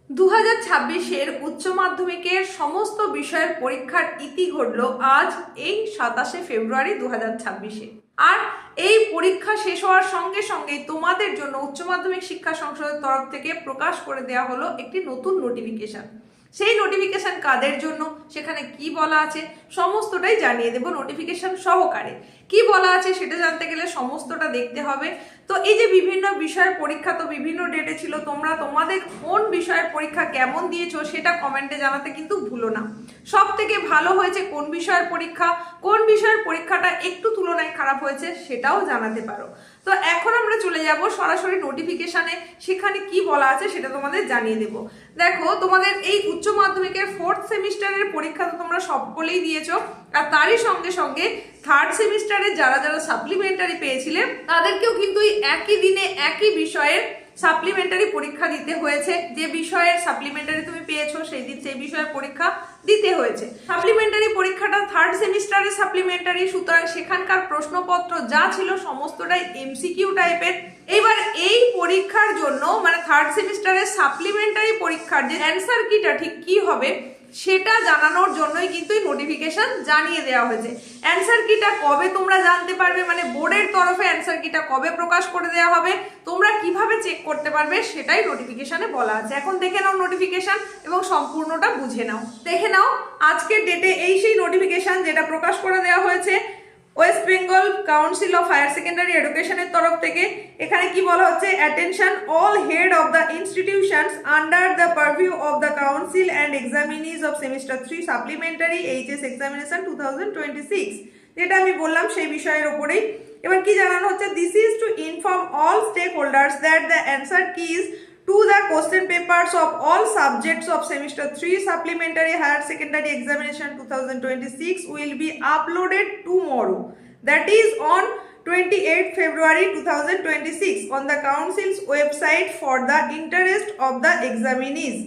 2026-এর উচ্চ মাধ্যমিকের সমস্ত বিষয়ের পরীক্ষার ইতি ঘটল আজ এই 27শে ফেব্রুয়ারি 2026-এ। আর এই পরীক্ষা শেষ হওয়ার সঙ্গে সঙ্গে তোমাদের জন্য উচ্চ মাধ্যমিক শিক্ষা সংসদের তরফ থেকে প্রকাশ করে দেওয়া হলো একটি নতুন নোটিফিকেশন। সেই নোটিফিকেশন কাদের জন্য, সেখানে কি বলা আছে সমস্তটাই জানিয়ে দেব নোটিফিকেশন সহকারে। কি বলা আছে সেটা জানতে গেলে সমস্তটা দেখতে হবে। তো এই যে বিভিন্ন বিষয়ের পরীক্ষা তো বিভিন্ন ডেটে ছিল, তোমরা তোমাদের কোন বিষয়ের পরীক্ষা কেমন দিয়েছো সেটা কমেন্টে জানাতে কিন্তু ভুলো না। সব থেকে ভালো হয়েছে কোন বিষয়ের পরীক্ষা, কোন বিষয়ের পরীক্ষাটা একটু তুলনায় খারাপ হয়েছে সেটাও জানাতে পারো। তো এখন আমরা চলে যাব সরাসরি নোটিফিকেশনে, সেখানে কি বলা আছে সেটা তোমাদের জানিয়ে দেব। দেখো, তোমাদের এই উচ্চ মাধ্যমিকের 4th সেমিস্টারের পরীক্ষা তো তোমরা সকলেই দিয়েছো, আর তারই সঙ্গে সঙ্গে 3rd সেমিস্টারে যারা যারা সাপ্লিমেন্টারি পেয়েছিলে তাদেরকেও কিন্তু একই দিনে একই বিষয়ের সাপ্লিমেন্টারি পরীক্ষা দিতে হয়েছে। যে বিষয়ের সাপ্লিমেন্টারি তুমি পেয়েছো সেই দিন সেই বিষয়ের পরীক্ষা দিতে হয়েছে। সাপ্লিমেন্টারি পরীক্ষাটা 3rd সেমিস্টারের সাপ্লিমেন্টারি, সুতরাং সেখানকার প্রশ্নপত্র যা ছিল সমস্তটাই এমসিকিউ টাইপের। এবার এই পরীক্ষার জন্য মানে 3rd সেমিস্টারের সাপ্লিমেন্টারি পরীক্ষার যে অ্যান্সার কিটা ঠিক কি হবে সেটা জানানোর জন্যই কিন্তু এই নোটিফিকেশন জানিয়ে দেওয়া হয়েছে। অ্যান্সার কিটা কবে তোমরা জানতে পারবে, মানে বোর্ডের তরফে অ্যান্সার কিটা কবে প্রকাশ করে দেওয়া হবে, তোমরা কিভাবে চেক করতে পারবে সেটাই নোটিফিকেশনে বলা আছে। এখন দেখে নাও নোটিফিকেশন এবং সম্পূর্ণটা বুঝে নাও। দেখে নাও আজকের ডেটে এই সেই নোটিফিকেশন যেটা প্রকাশ করে দেওয়া হয়েছে West Bengal Council of Higher Secondary এডুকেশনের তরফ থেকে। এখানে কি বলা হচ্ছে, attention all head of the institutions under the purview of the council and examinees of semester 3 supplementary HS examination 2026, যেটা আমি বললাম সেই বিষয়ের ওপরেই। এবার কি জানানো হচ্ছে, this is to inform all stakeholders that the answer keys to the question papers of all subjects of semester 3 supplementary higher secondary examination 2026 will be uploaded tomorrow, that is on 28th February 2026 on the council's website for the interest of the examinees.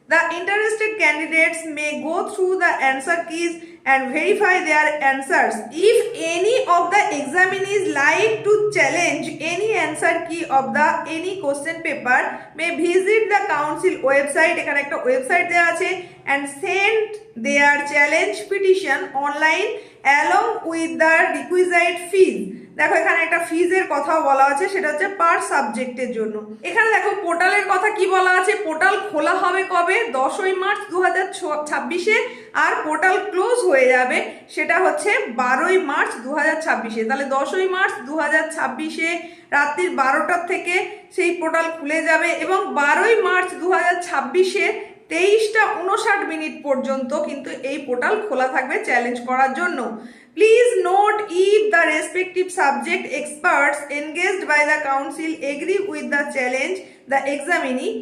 The interested candidates may go through the answer keys and verify their answers. If any of the examinees like to challenge any answer key of the any question paper may visit the council website, এখানে একটা website দেওয়া আছে, and send their challenge petition online along with the requisite fees. দেখো এখানে একটা ফিজের কথাও বলা আছে, সেটা হচ্ছে পার সাবজেক্টের জন্য। এখানে দেখো পোর্টালের কথা কি বলা আছে, পোর্টাল খোলা হবে কবে, 10ই মার্চ 2026-এ, আর পোর্টাল ক্লোজ হয়ে যাবে সেটা হচ্ছে 12ই মার্চ 2026-এ। তাহলে 10ই মার্চ 2026-এ রাত্রির 12টার থেকে সেই পোর্টাল খুলে যাবে এবং 12ই মার্চ 2026-এ 23:59 পর্যন্ত কিন্তু এই পোর্টাল খোলা থাকবে চ্যালেঞ্জ করার জন্য। Please note, if the respective subject experts engaged by the council agree with the challenge, the examinee,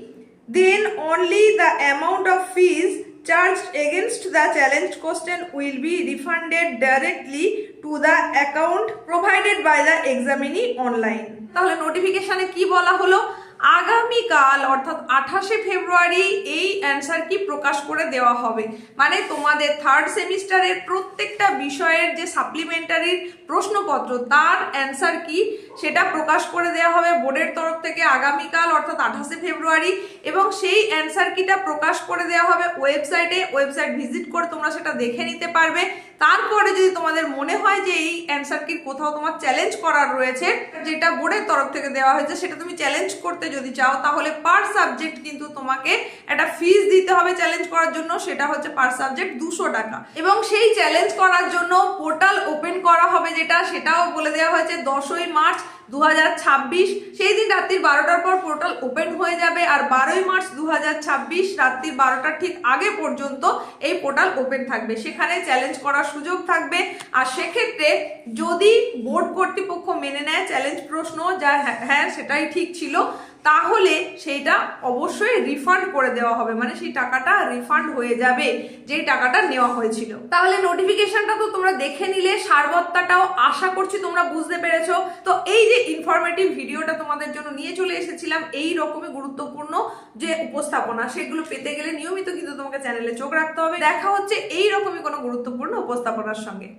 then only the amount of fees charged against the challenged question will be refunded directly to the account provided by the examinee online. তাহলে নোটিফিকেশনে কি বলা হলো, আগামীকাল অর্থাৎ 28শে ফেব্রুয়ারি এই answer কি প্রকাশ করে দেওয়া হবে। মানে তোমাদের 3rd সেমিস্টারের প্রত্যেকটা বিষয়ের যে সাপ্লিমেন্টারির প্রশ্নপত্র তার অ্যান্সার কি সেটা প্রকাশ করে দেওয়া হবে বোর্ডের তরফ থেকে আগামীকাল অর্থাৎ 28শে ফেব্রুয়ারি, এবং সেই অ্যান্সার কিটা প্রকাশ করে দেওয়া হবে ওয়েবসাইটে। ওয়েবসাইট ভিজিট করে তোমরা সেটা দেখে নিতে পারবে। তারপরে যদি তোমাদের মনে হয় যে এই অ্যান্সার কি কোথাও তোমার চ্যালেঞ্জ করার রয়েছে, যেটা বোর্ডের তরফ থেকে দেওয়া হয়েছে সেটা তুমি চ্যালেঞ্জ করতে যদি চাও, তাহলে পার সাবজেক্ট কিন্তু তোমাকে একটা ফিস দিতে হবে চ্যালেঞ্জ করার জন্য, সেটা হচ্ছে পার সাবজেক্ট 200 টাকা। এবং সেই চ্যালেঞ্জ করার জন্য পোর্টাল ওপেন করা হবে যেটা, সেটাও বলে দেওয়া হয়েছে 10ই মার্চ 2026, সেই দিন রাত্রির 12টার পর পোর্টাল ওপেন হয়ে যাবে। আর 12ই মার্চ 2026 রাত্রির 12টার ঠিক আগে পর্যন্ত এই পোর্টাল ওপেন থাকবে, সেখানে চ্যালেঞ্জ করার সুযোগ থাকবে। আর সেক্ষেত্রে যদি বোর্ড কর্তৃপক্ষ মেনে নেয় চ্যালেঞ্জ প্রশ্ন যা হ্যাঁ সেটাই ঠিক ছিল, তাহলে সেইটা অবশ্যই রিফান্ড করে দেওয়া হবে, মানে সেই টাকাটা রিফান্ড হয়ে যাবে যেই টাকাটা নেওয়া হয়েছিল। তাহলে নোটিফিকেশনটা তো তোমরা দেখে নিলে, সারবত্তাটাও আশা করছি তোমরা বুঝতে পেরেছো। তো এই যে ইনফরমেটিভ ভিডিওটা তোমাদের জন্য নিয়ে চলে এসেছিলাম, এই রকমই গুরুত্বপূর্ণ যে উপস্থাপনা সেগুলো পেতে গেলে নিয়মিত কিন্তু তোমাকে চ্যানেলে চোখ রাখতে হবে। দেখা হচ্ছে এই রকমই কোনো গুরুত্বপূর্ণ উপস্থাপনার সঙ্গে।